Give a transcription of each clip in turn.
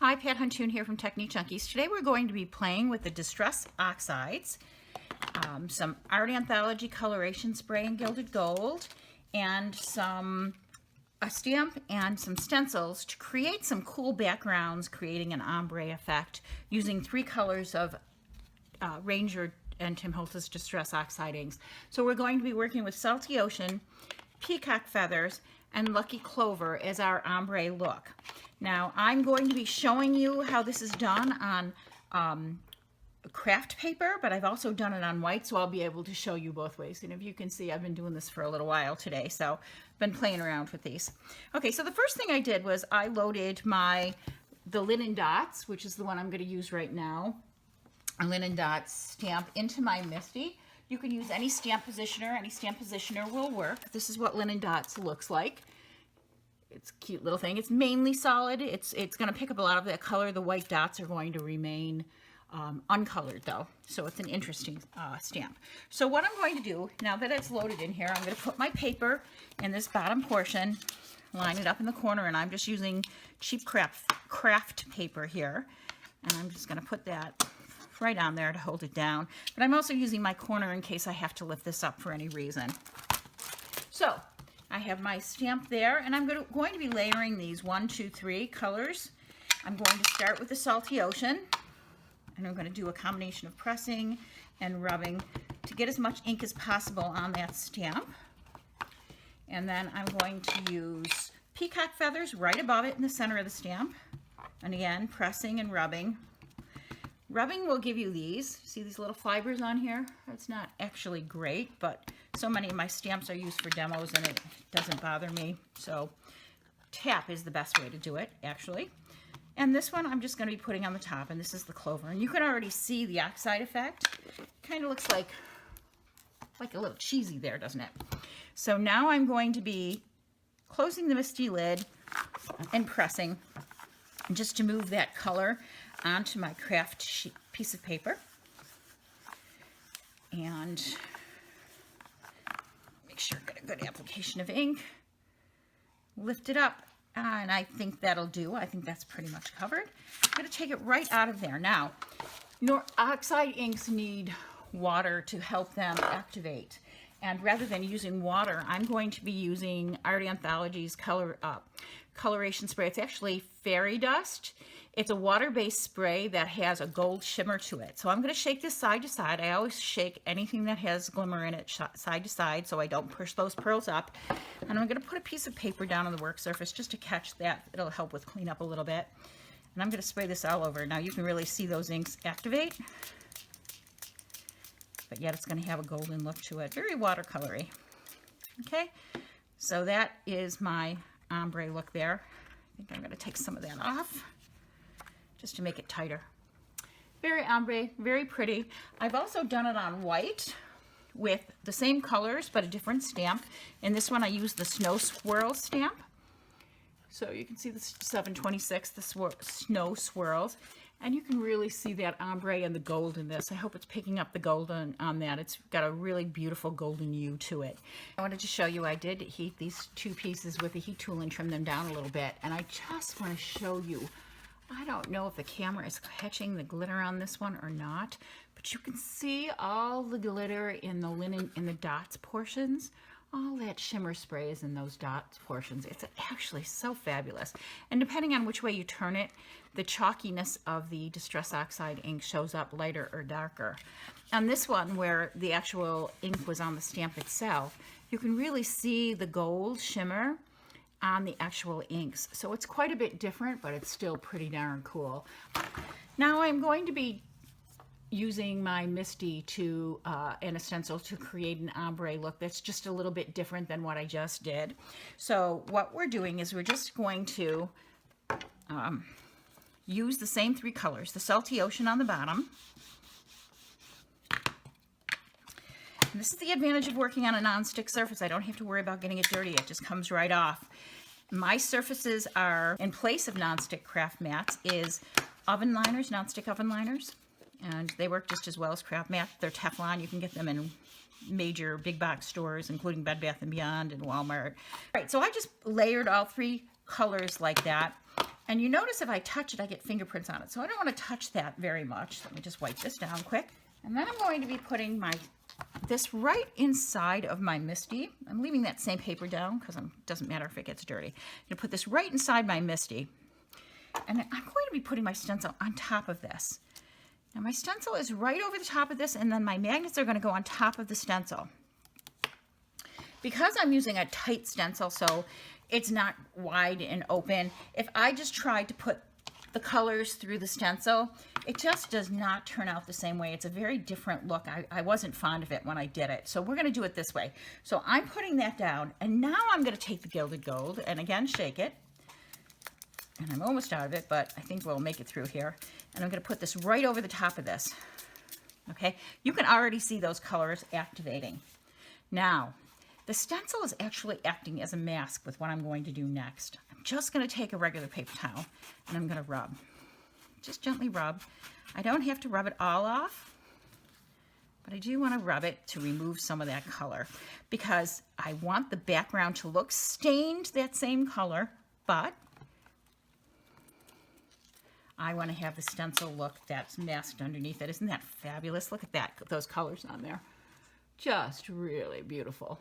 Hi, Pat Huntoon here from Technique Junkies. Today we're going to be playing with the Distress Oxides, some Art Anthology coloration spray in gilded gold, and a stamp and some stencils to create some cool backgrounds, creating an ombre effect using 3 colors of Ranger and Tim Holtz's Distress Oxide inks. So we're going to be working with Salty Ocean, Peacock Feathers, and Lucky Clover as our ombre look. Now I'm going to be showing you how this is done on craft paper, but I've also done it on white, so I'll be able to show you both ways. And if you can see, I've been doing this for a little while today, so I've been playing around with these. Okay, so the first thing I did was I loaded the linen dots, which is the one I'm going to use right now, a linen dots stamp, into my Misty. You can use any stamp positioner. Any stamp positioner will work. This is what linen dots looks like. It's a cute little thing. It's mainly solid. It's going to pick up a lot of that color. The white dots are going to remain uncolored though. So it's an interesting stamp. So what I'm going to do, now that it's loaded in here, I'm going to put my paper in this bottom portion, line it up in the corner, and I'm just using cheap craft paper here. And I'm just going to put that right on there to hold it down. But I'm also using my corner in case I have to lift this up for any reason. So I have my stamp there, and I'm going to be layering these 1, 2, 3 colors. I'm going to start with the Salty Ocean, and I'm going to do a combination of pressing and rubbing to get as much ink as possible on that stamp. And then I'm going to use Peacock Feathers right above it in the center of the stamp. And again, pressing and rubbing. Rubbing will give you these. See these little fibers on here? That's not actually great, but so many of my stamps are used for demos and it doesn't bother me. So tap is the best way to do it, actually. And this one I'm just going to be putting on the top, and this is the clover. And you can already see the oxide effect. Kind of looks like a little cheesy there, doesn't it? So now I'm going to be closing the Misty lid and pressing just to move that color onto my craft piece of paper. And make sure I get a good application of ink. Lift it up, and I think that'll do. I think that's pretty much covered. I'm going to take it right out of there. Now, oxide inks need water to help them activate. And rather than using water, I'm going to be using Art Anthology's coloration spray. It's actually fairy dust. It's a water-based spray that has a gold shimmer to it. So I'm going to shake this side to side. I always shake anything that has glimmer in it side to side so I don't push those pearls up. And I'm going to put a piece of paper down on the work surface just to catch that. It'll help with cleanup a little bit. And I'm going to spray this all over. Now you can really see those inks activate, but yet it's going to have a golden look to it. Very watercolory. Okay, so that is my ombre look there. I think I'm going to take some of that off just to make it tighter. Very ombre, very pretty. I've also done it on white with the same colors but a different stamp. In this one I used the Snow Swirl stamp. So you can see the 726, the snow swirls. And you can really see that ombre and the gold in this. I hope it's picking up the gold on that. It's got a really beautiful golden hue to it. I wanted to show you, I did heat these 2 pieces with a heat tool and trim them down a little bit. And I just want to show you, I don't know if the camera is catching the glitter on this one or not, but you can see all the glitter in the linen, in the dots portions. All that shimmer spray is in those dots portions. It's actually so fabulous. And depending on which way you turn it, the chalkiness of the Distress Oxide ink shows up lighter or darker. On this one, where the actual ink was on the stamp itself, you can really see the gold shimmer on the actual inks. So it's quite a bit different, but it's still pretty darn cool. Now I'm going to be using my Misty and a stencil to create an ombre look that's just a little bit different than what I just did. So what we're doing is we're just going to use the same 3 colors, the Salty Ocean on the bottom. And this is the advantage of working on a non-stick surface. I don't have to worry about getting it dirty. It just comes right off. My surfaces are, in place of non-stick craft mats, is oven liners, non-stick oven liners. And they work just as well as craft mats. They're Teflon. You can get them in major big box stores, including Bed Bath & Beyond and Walmart. All right, so I just layered all 3 colors like that. And you notice if I touch it, I get fingerprints on it. So I don't want to touch that very much. Let me just wipe this down quick. And then I'm going to be putting this right inside of my Misty. I'm leaving that same paper down because it doesn't matter if it gets dirty. I'm going to put this right inside my Misty. And I'm going to be putting my stencil on top of this. Now my stencil is right over the top of this, and then my magnets are going to go on top of the stencil. Because I'm using a tight stencil, so it's not wide and open, if I just tried to put the colors through the stencil, it just does not turn out the same way. It's a very different look. I wasn't fond of it when I did it. So we're going to do it this way. So I'm putting that down, and now I'm going to take the gilded gold and again shake it. And I'm almost out of it, but I think we'll make it through here. And I'm going to put this right over the top of this. Okay, you can already see those colors activating. Now, the stencil is actually acting as a mask with what I'm going to do next. I'm just going to take a regular paper towel and I'm going to rub. Just gently rub. I don't have to rub it all off, but I do want to rub it to remove some of that color because I want the background to look stained that same color, but I want to have the stencil look that's masked underneath it. Isn't that fabulous? Look at that, those colors on there. Just really beautiful.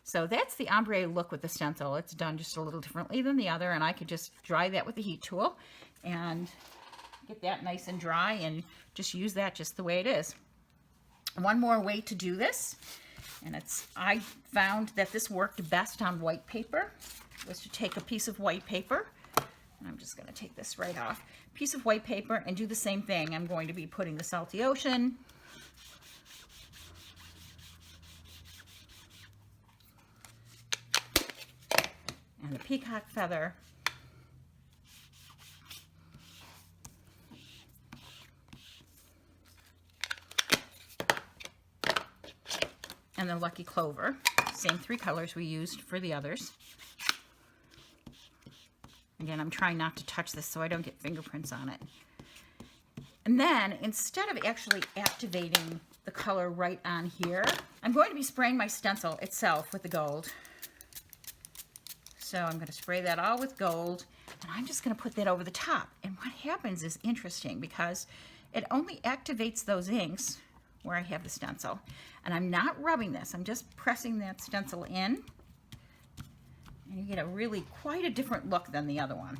So that's the ombre look with the stencil. It's done just a little differently than the other, and I could just dry that with the heat tool and get that nice and dry and just use that just the way it is. One more way to do this, and I found that this worked best on white paper, was to take a piece of white paper. I'm just going to take this right off. Piece of white paper and do the same thing. I'm going to be putting the salty ocean. And the peacock feather. And the lucky clover. Same three colors we used for the others. Again, I'm trying not to touch this so I don't get fingerprints on it. And then, instead of actually activating the color right on here, I'm going to be spraying my stencil itself with the gold. So I'm going to spray that all with gold, and I'm just going to put that over the top. And what happens is interesting because it only activates those inks where I have the stencil. And I'm not rubbing this. I'm just pressing that stencil in. And you get quite a different look than the other one.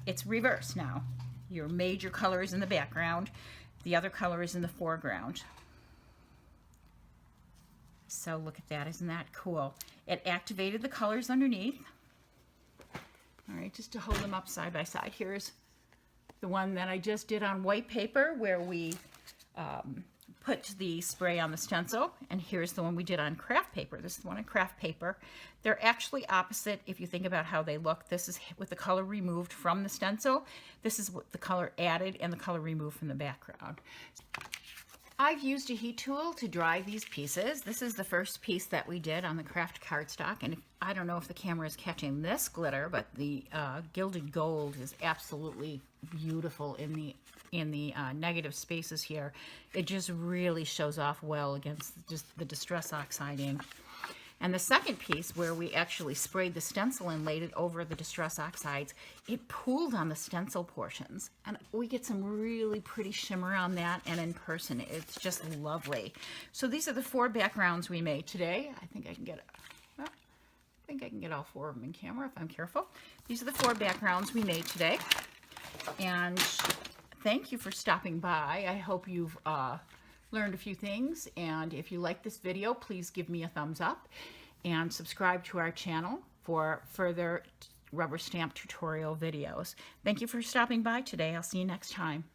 It's reversed now. Your major color is in the background. The other color is in the foreground. So look at that. Isn't that cool? It activated the colors underneath. All right, just to hold them up side by side. Here's the one that I just did on white paper where we put the spray on the stencil, and here's the one we did on craft paper. This is the one on craft paper. They're actually opposite if you think about how they look. This is with the color removed from the stencil. This is with the color added and the color removed from the background. I've used a heat tool to dry these pieces. This is the first piece that we did on the craft cardstock, and I don't know if the camera is catching this glitter, but the gilded gold is absolutely beautiful in the negative spaces here. It just really shows off well against just the Distress Oxide ink. And the second piece, where we actually sprayed the stencil and laid it over the Distress Oxides, it pooled on the stencil portions. And we get some really pretty shimmer on that, and in person, it's just lovely. So these are the 4 backgrounds we made today. I think I can get all 4 of them in camera if I'm careful. These are the 4 backgrounds we made today. And thank you for stopping by. I hope you've learned a few things, and if you like this video, please give me a thumbs up and subscribe to our channel for further rubber stamp tutorial videos. Thank you for stopping by today. I'll see you next time.